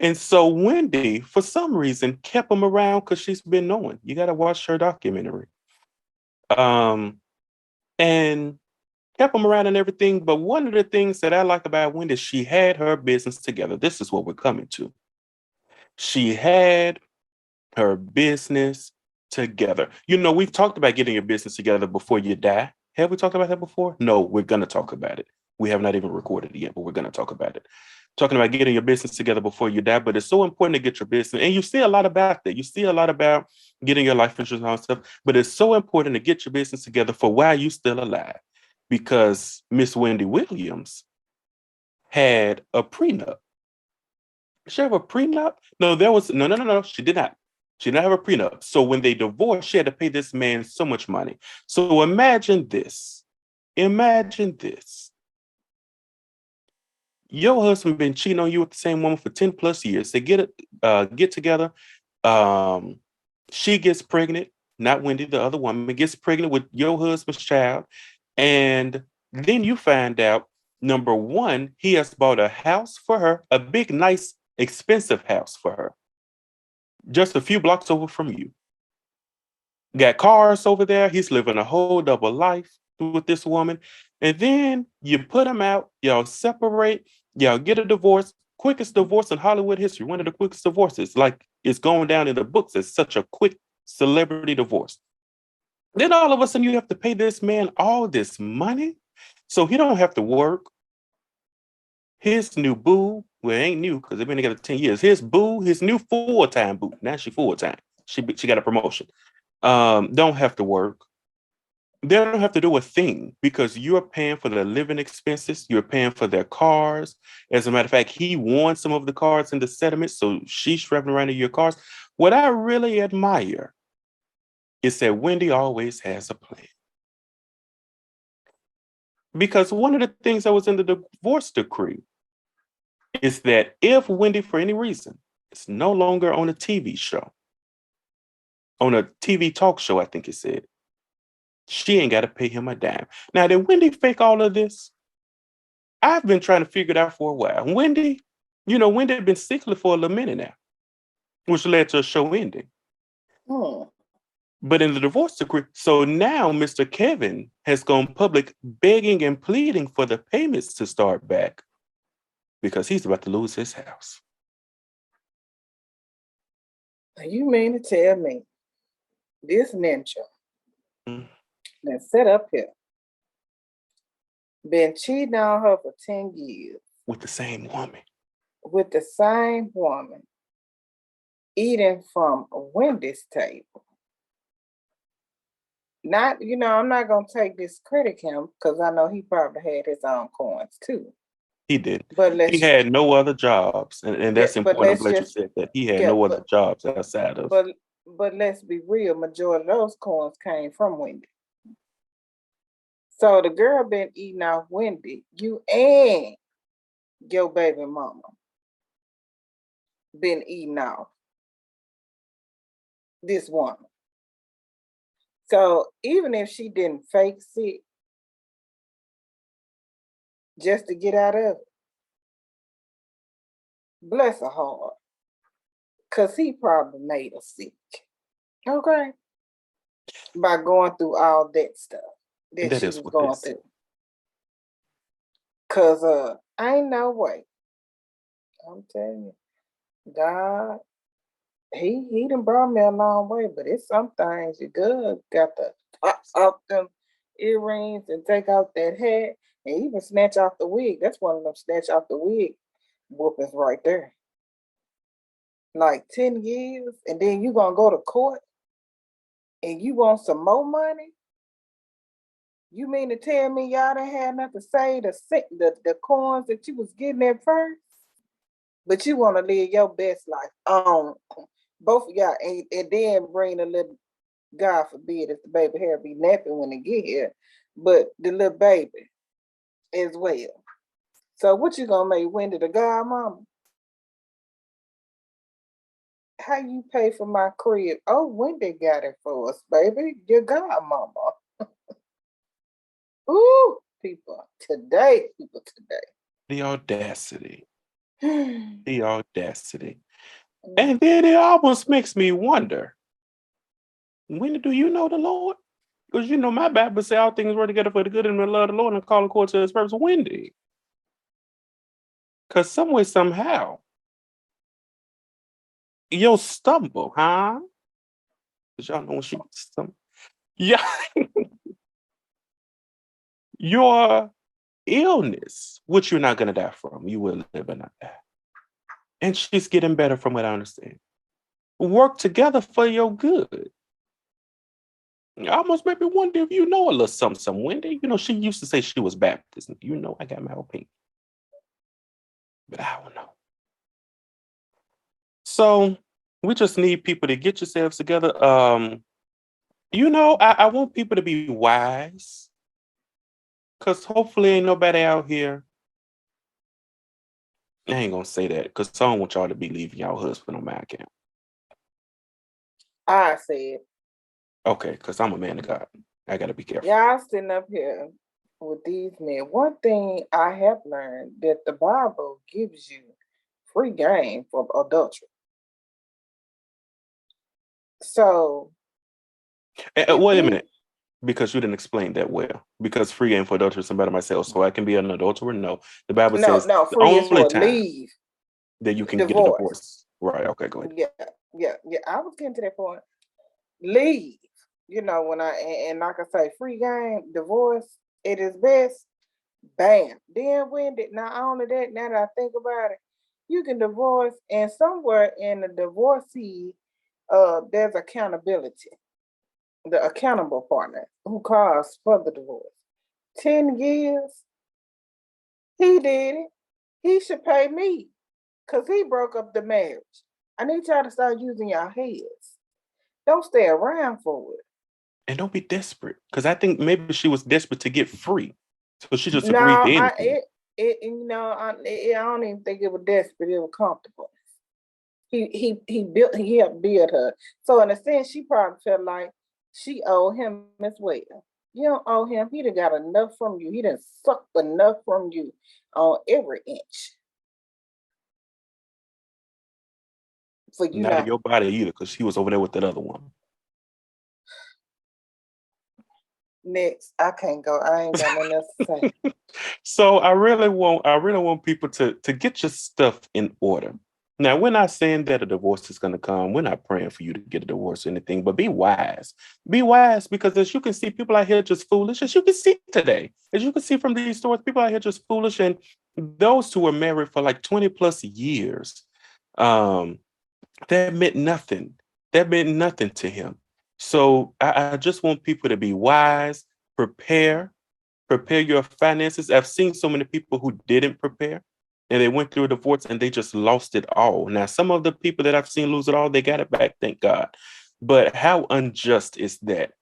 [SPEAKER 1] And so Wendy, for some reason, kept him around because she's been knowing. You got to watch her documentary. And kept him around and everything. But one of the things that I like about Wendy, she had her business together. This is what we're coming to. She had her business together. You know, we've talked about getting your business together before you die. Have we talked about that before? No, we're going to talk about it. We have not even recorded it yet, but we're going to talk about it. Talking about getting your business together before you die, but it's so important to get your business. And you see a lot about that. You see a lot about getting your life insurance and all stuff, but it's so important to get your business together for while you're still alive. Because Miss Wendy Williams had a prenup. Did she have a prenup? No, no. She did not. She didn't have a prenup. So when they divorced, she had to pay this man so much money. So imagine this. Imagine this. Your husband been cheating on you with the same woman for 10 plus years. They get together. She gets pregnant, not Wendy, the other woman, gets pregnant with your husband's child. And then you find out, number one, he has bought a house for her, a big, nice, expensive house for her, just a few blocks over from you. Got cars over there. He's living a whole double life with this woman. And then you put him out, y'all separate, y'all get a divorce, quickest divorce in Hollywood history, one of the quickest divorces. Like, it's going down in the books as such a quick celebrity divorce. Then all of a sudden you have to pay this man all this money so he don't have to work. his new boo, well, it ain't new because they've been together 10 years. His boo, his new full-time boo. Now she full-time. She got a promotion. Don't have to work. They don't have to do a thing because you're paying for their living expenses. You're paying for their cars. As a matter of fact, he won some of the cars in the settlement, so she's traveling around in your cars. What I really admire is that Wendy always has a plan. Because one of the things that was in the divorce decree is that if Wendy, for any reason, is no longer on a TV show, on a TV talk show, I think it said, she ain't got to pay him a dime. Now, did Wendy fake all of this? I've been trying to figure it out for a while. Wendy, Wendy had been sickly for a little minute now, which led to a show ending.
[SPEAKER 2] Hmm.
[SPEAKER 1] But in the divorce decree, so now Mr. Kevin has gone public begging and pleading for the payments to start back because he's about to lose his house.
[SPEAKER 2] You mean to tell me this ninja that set up here been cheating on her for 10 years
[SPEAKER 1] with the same woman,
[SPEAKER 2] eating from Wendy's table? Not, I'm not gonna take this credit him because I know he probably had his own coins too.
[SPEAKER 1] He did.
[SPEAKER 2] But
[SPEAKER 1] he had no other jobs, and that's important. I'm glad you said that. He had no other jobs outside of.
[SPEAKER 2] But let's be real, majority of those coins came from Wendy. So the girl been eating off Wendy, you and your baby mama been eating off this woman. So even if she didn't fake sick just to get out of it, bless her heart, because he probably made her sick, okay, by going through all that stuff that she was going through. Because ain't no way, I'm telling you, God, he done brought me a long way, but it's some things you good got to pop off them earrings and take out that hat and even snatch off the wig. That's one of them snatch off the wig whoopings right there. Like 10 years, and then you gonna go to court and you want some more money? You mean to tell me y'all done had nothing to say the coins that you was getting at first? But you want to live your best life on both of y'all, and then bring a little, God forbid if the baby hair be napping when they get here, but the little baby as well. So what you gonna make Wendy the godmama? How you pay for my crib? Oh, Wendy got it for us, baby. Your godmama. Ooh, people today.
[SPEAKER 1] The audacity. The audacity. And then it almost makes me wonder, when do you know the Lord? Because my Bible says all things work together for the good and the love of the Lord and call according to his purpose. Wendy. Because some way, somehow, you'll stumble, huh? Because y'all know when she stumble. Yeah. Your illness, which you're not going to die from, you will live and not die. And she's getting better from what I understand. Work together for your good. I almost maybe wonder if you know a little something, Wendy. She used to say she was Baptist. I got my opinion. But I don't know. So we just need people to get yourselves together. I want people to be wise. Because hopefully ain't nobody out here. I ain't going to say that because I don't want y'all to be leaving y'all husband on my account.
[SPEAKER 2] I said.
[SPEAKER 1] Okay, because I'm a man of God. I got to be careful.
[SPEAKER 2] Y'all sitting up here with these men. One thing I have learned that the Bible gives you free game for adultery. So.
[SPEAKER 1] Wait a minute. Because you didn't explain that well. Because free game for adultery, somebody might say, so I can be an adulterer? No. The Bible says
[SPEAKER 2] no, free is for leave.
[SPEAKER 1] That you can get a divorce. Right. Okay, go ahead.
[SPEAKER 2] Yeah. I was getting to that point. Leave. When and like I say, free game, divorce, it is best. Bam. Then when did not only that, now that I think about it, you can divorce, and somewhere in the divorcee, there's accountability. The accountable partner who caused for the divorce. 10 years, he did it. He should pay me because he broke up the marriage. I need y'all to start using your heads. Don't stay around for it.
[SPEAKER 1] And don't be desperate, because I think maybe she was desperate to get free, so she just
[SPEAKER 2] No,
[SPEAKER 1] agreed to anything.
[SPEAKER 2] I don't even think it was desperate. It was comfortable. He helped build her. So in a sense, she probably felt like she owed him as well. You don't owe him. He done got enough from you. He done sucked enough from you on every inch for you
[SPEAKER 1] Not in
[SPEAKER 2] not.
[SPEAKER 1] your body either, because she was over there with that other one.
[SPEAKER 2] Next, I can't go. I ain't got nothing else to say.
[SPEAKER 1] So I really want people to get your stuff in order. Now, we're not saying that a divorce is going to come. We're not praying for you to get a divorce or anything, but be wise. Be wise, because as you can see, people out here just foolish. As you can see today, as you can see from these stories, people out here just foolish. And those who were married for like 20 plus years, um, that meant nothing. That meant nothing to him. So I just want people to be wise, prepare your finances. I've seen so many people who didn't prepare and they went through a divorce and they just lost it all. Now, some of the people that I've seen lose it all, they got it back, thank God. But how unjust is that?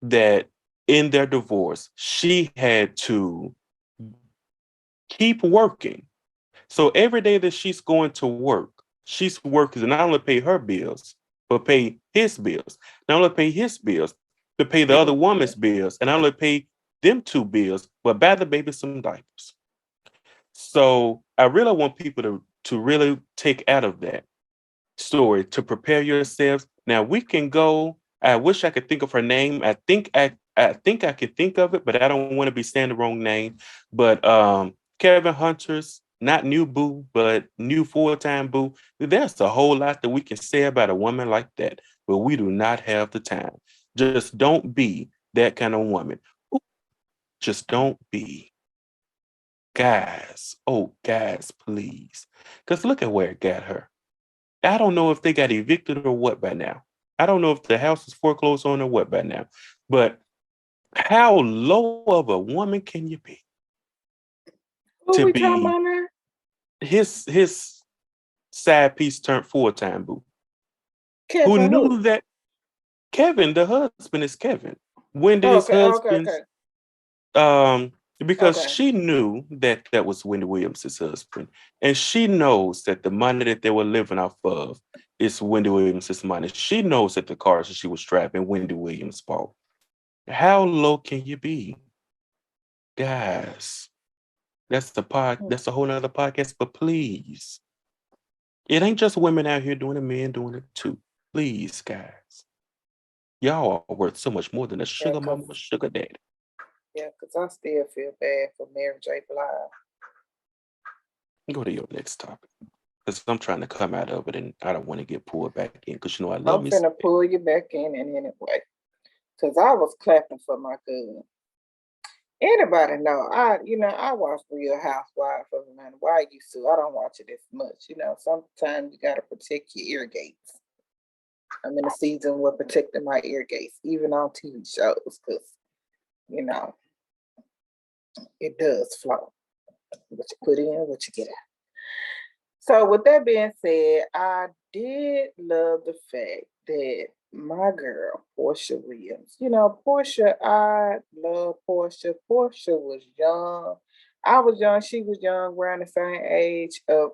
[SPEAKER 1] That in their divorce, she had to keep working. So every day that she's going to work, she's working to not only pay her bills, but pay his bills. Not only pay his bills, but pay the other woman's bills, and not only pay them two bills, but buy the baby some diapers. So I really want people to really take out of that story to prepare yourselves. Now we can go. I wish I could think of her name. I think I could think of it, but I don't want to be saying the wrong name. But Kevin Hunter's not new boo, but new full-time boo. There's a whole lot that we can say about a woman like that, but we do not have the time. Just don't be that kind of woman. Just don't be. Guys, oh guys, please. Because look at where it got her. I don't know if they got evicted or what by now. I don't know if the house is foreclosed on or what by now. But how low of a woman can you be
[SPEAKER 2] Who
[SPEAKER 1] to
[SPEAKER 2] we talking
[SPEAKER 1] be
[SPEAKER 2] about now?
[SPEAKER 1] his side piece turned full-time boo? Who
[SPEAKER 2] Kevin
[SPEAKER 1] knew
[SPEAKER 2] who?
[SPEAKER 1] that Kevin, the husband, is Kevin. Wendy, his
[SPEAKER 2] Okay,
[SPEAKER 1] husband's um because
[SPEAKER 2] okay.
[SPEAKER 1] she knew that that was Wendy Williams' husband, and she knows that the money that they were living off of is Wendy Williams' money. She knows that the cars that she was driving, Wendy Williams bought. How low can you be, guys? That's the pod. That's a whole nother podcast. But please, it ain't just women out here doing it; men doing it too. Please, guys, y'all are worth so much more than a
[SPEAKER 2] Yeah,
[SPEAKER 1] sugar mama
[SPEAKER 2] cause
[SPEAKER 1] or sugar daddy.
[SPEAKER 2] I still feel bad for Mary J. Blige.
[SPEAKER 1] Go to your next topic. Because I'm trying to come out of it and I don't want to get pulled back in because you know I love
[SPEAKER 2] I'm
[SPEAKER 1] me.
[SPEAKER 2] finna pull you back in anyway. Cause I was clapping for my cousin. Anybody know? I watch Real Housewives of Atlanta. Why I used to? I don't watch it as much. Sometimes you gotta protect your ear gates. I'm in a season where protecting my ear gates, even on TV shows, because you know it does flow. What you put in, what you get out. So with that being said, I did love the fact that my girl, Portia Williams, Portia, I love Portia. Portia was young. I was young, she was young, around the same age of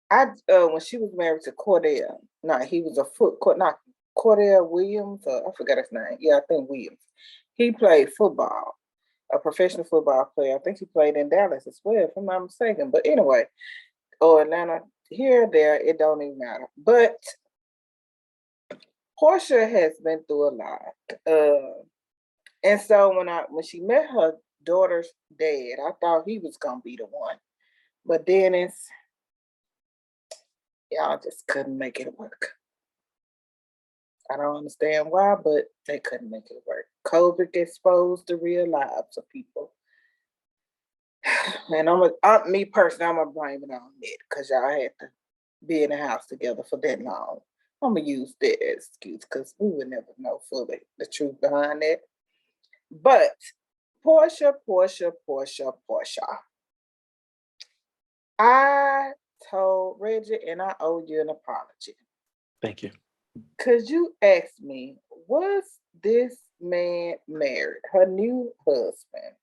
[SPEAKER 2] when she was married to Cordell. No, he was not Cordell Williams, I forgot his name. Yeah, I think Williams. He played football, a professional football player. I think he played in Dallas as well, if I'm not mistaken. But anyway, or Atlanta, here, there, it don't even matter. But Portia has been through a lot. And so when she met her daughter's dad, I thought he was gonna be the one. But then y'all just couldn't make it work. I don't understand why, but they couldn't make it work. COVID exposed the real lives of people. And me personally, I'm gonna blame it on it because y'all had to be in the house together for that long. I'm gonna use that as excuse because we would never know fully the truth behind it. But Portia. I told Reggie, and I owe you an apology.
[SPEAKER 1] Thank you.
[SPEAKER 2] Cause you asked me, was this man married? Her new husband,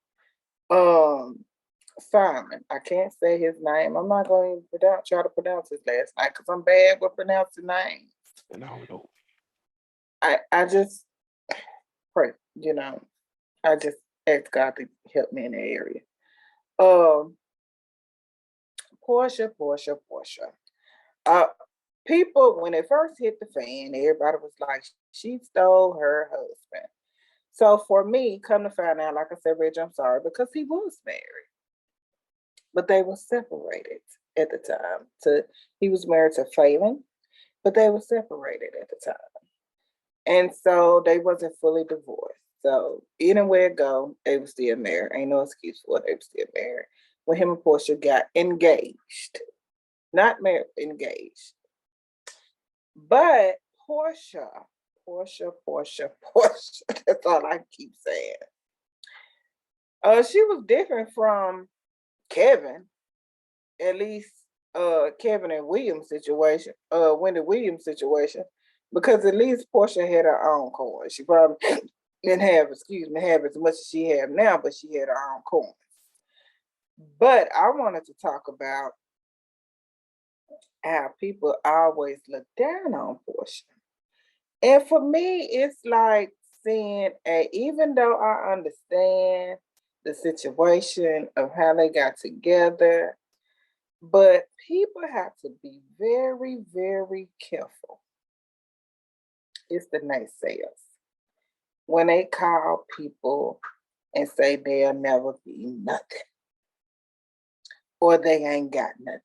[SPEAKER 2] Simon. I can't say his name. I'm not going to try to pronounce his last name because I'm bad with pronouncing names.
[SPEAKER 1] No.
[SPEAKER 2] I just pray, I just ask God to help me in the area. Portia. People, when it first hit the fan, everybody was like, she stole her husband. So for me, come to find out, like I said, Reggie, I'm sorry, because he was married. But they were separated at the time. He was married to Phelan, but they were separated at the time. And so they wasn't fully divorced. So anywhere it go, they were still married. Ain't no excuse for it. They were still married. When him and Portia got engaged. Not married, engaged. But Portia. That's all I keep saying. She was different from Kevin. At least Kevin and Williams situation, Wendy Williams situation, because at least Portia had her own coin. She probably didn't have as much as she have now, but she had her own coins. But I wanted to talk about how people always look down on Portia. And for me, it's like seeing even though I understand the situation of how they got together, but people have to be very, very careful. It's the naysayers. When they call people and say they'll never be nothing, or they ain't got nothing.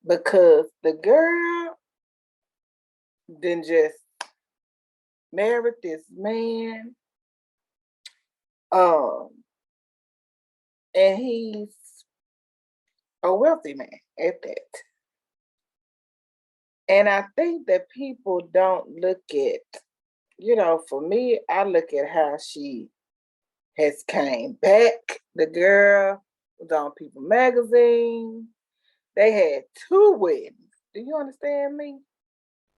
[SPEAKER 2] Because the girl then just married this man, and he's a wealthy man at that. And I think that people don't look at, for me, I look at how she has came back. The girl was on People Magazine. They had 2 weddings. Do you understand me?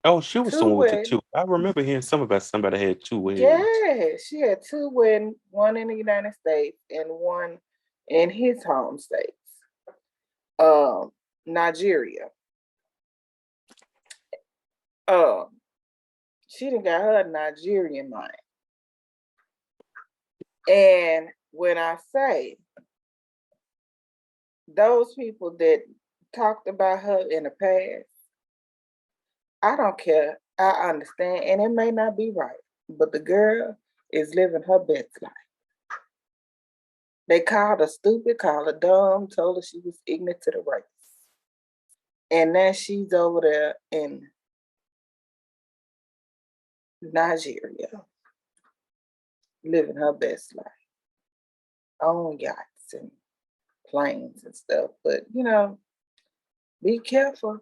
[SPEAKER 1] Oh, she was
[SPEAKER 2] 2
[SPEAKER 1] someone with it
[SPEAKER 2] weddings.
[SPEAKER 1] too. I remember hearing something about somebody had 2 weddings.
[SPEAKER 2] Yeah, she had 2 weddings, one in the United States and one in his home states, Nigeria. She done got her Nigerian mind. And when I say those people that talked about her in the past, I don't care. I understand, and it may not be right, but the girl is living her best life. They called her stupid, called her dumb, told her she was ignorant to the race. And now she's over there in Nigeria, living her best life. On yachts and planes and stuff. But, be careful.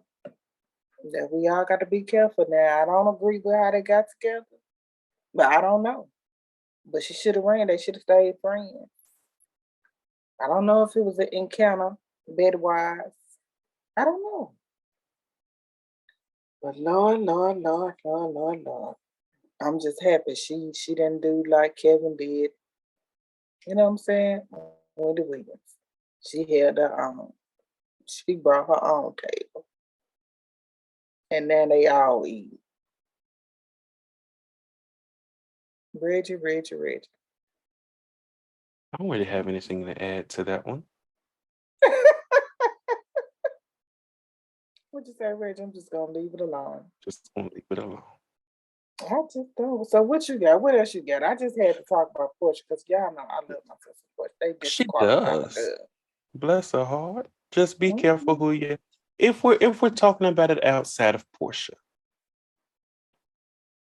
[SPEAKER 2] That we all got to be careful now. I don't agree with how they got together, but I don't know. But she should have ran. They should have stayed friends. I don't know if it was an encounter, bed-wise. I don't know. But Lord. I'm just happy she didn't do like Kevin did. You know what I'm saying? Wendy Williams. She held her own. She brought her own table. And then they all eat. Reggie.
[SPEAKER 1] I don't really have anything to add to that one.
[SPEAKER 2] What'd you say, Reggie? I'm just gonna leave it alone.
[SPEAKER 1] Just gonna leave it alone.
[SPEAKER 2] I just don't. So what you got? What else you got? I just had to talk about Portia because y'all know I love my sister Portia. They
[SPEAKER 1] She
[SPEAKER 2] disqualify my
[SPEAKER 1] does.
[SPEAKER 2] girl.
[SPEAKER 1] Bless her heart. Just be careful who you. If we're talking about it outside of Portia,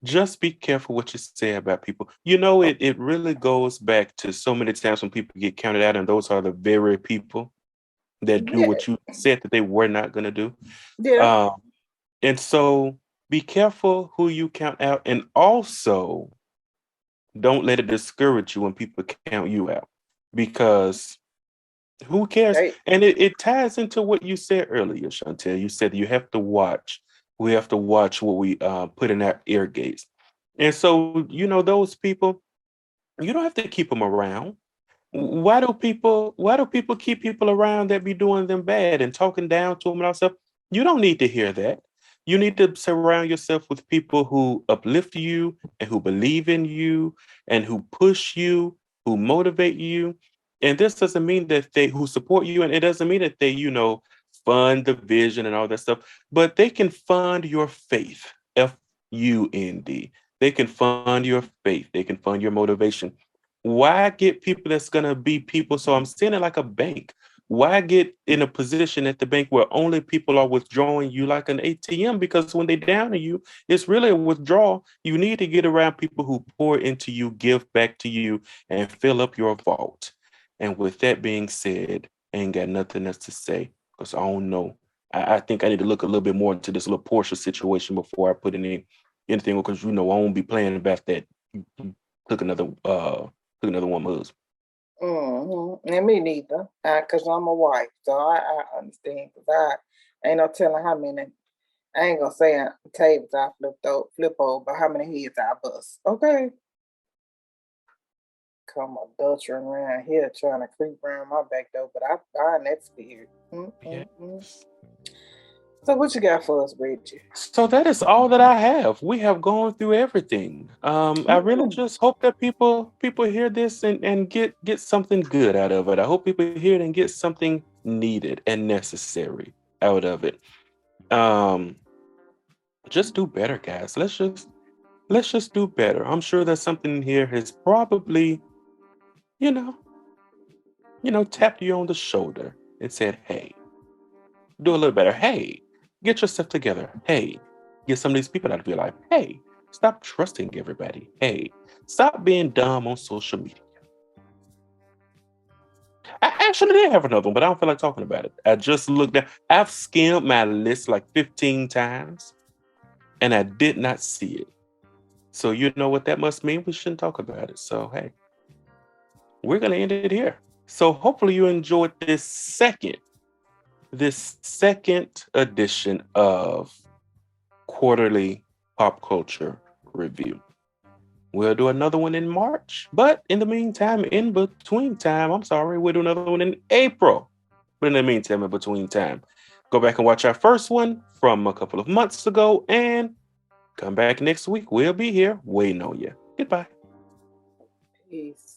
[SPEAKER 1] just be careful what you say about people. You know, it really goes back to so many times when people get counted out, and those are the very people that do
[SPEAKER 2] Yeah,
[SPEAKER 1] what you said that they were not going to do.
[SPEAKER 2] yeah.
[SPEAKER 1] Um, and so be careful who you count out, and also don't let it discourage you when people count you out, because who cares?
[SPEAKER 2] They
[SPEAKER 1] And it ties into what you said earlier, Chantel. You said you have to watch. We have to watch what we put in our ear gates. And so, you know, those people, you don't have to keep them around. Why do people keep people around that be doing them bad and talking down to them and all stuff? You don't need to hear that. You need to surround yourself with people who uplift you and who believe in you and who push you, who motivate you. And this doesn't mean that they who support you, and it doesn't mean that they, fund the vision and all that stuff, but they can fund your faith. FUND. They can fund your faith. They can fund your motivation. Why get people that's gonna be people? So I'm seeing it like a bank. Why get in a position at the bank where only people are withdrawing you like an ATM? Because when they down to you, it's really a withdrawal. You need to get around people who pour into you, give back to you, and fill up your vault. And with that being said, I ain't got nothing else to say because I don't know. I think I need to look a little bit more into this little Portia situation before I put anything because I won't be playing about that. You took another woman's.
[SPEAKER 2] And me neither. Cause I'm a wife, so I understand. Cause I ain't no telling how many. I ain't gonna say tables I flip over, but how many heads I bust. Okay, come adultering around here trying to creep around my back door, but I find that spirit. Mm.
[SPEAKER 1] Yes.
[SPEAKER 2] So what you got for us, Reggie?
[SPEAKER 1] So that is all that I have. We have gone through everything. I really
[SPEAKER 2] Mm.
[SPEAKER 1] just hope that people hear this and get something good out of it. I hope people hear it and get something needed and necessary out of it. Um, just do better, guys. Let's just do better. I'm sure that something here has probably, you know, tapped you on the shoulder and said, "Hey, do a little better. Hey, get yourself together. Hey, get some of these people out of your life. Hey, stop trusting everybody. Hey, stop being dumb on social media." I actually did have another one, but I don't feel like talking about it. I just looked at, I've skimmed my list like 15 times and I did not see it. So, you know what that must mean? We shouldn't talk about it. So, hey, we're going to end it here. So, hopefully, you enjoyed this second edition of Quarterly Pop Culture Review. We'll do another one in March, but in the meantime, in between time, I'm sorry, we'll do another one in April. But in the meantime, in between time, go back and watch our first one from a couple of months ago and come back next week. We'll be here waiting on you. Goodbye.
[SPEAKER 2] Peace.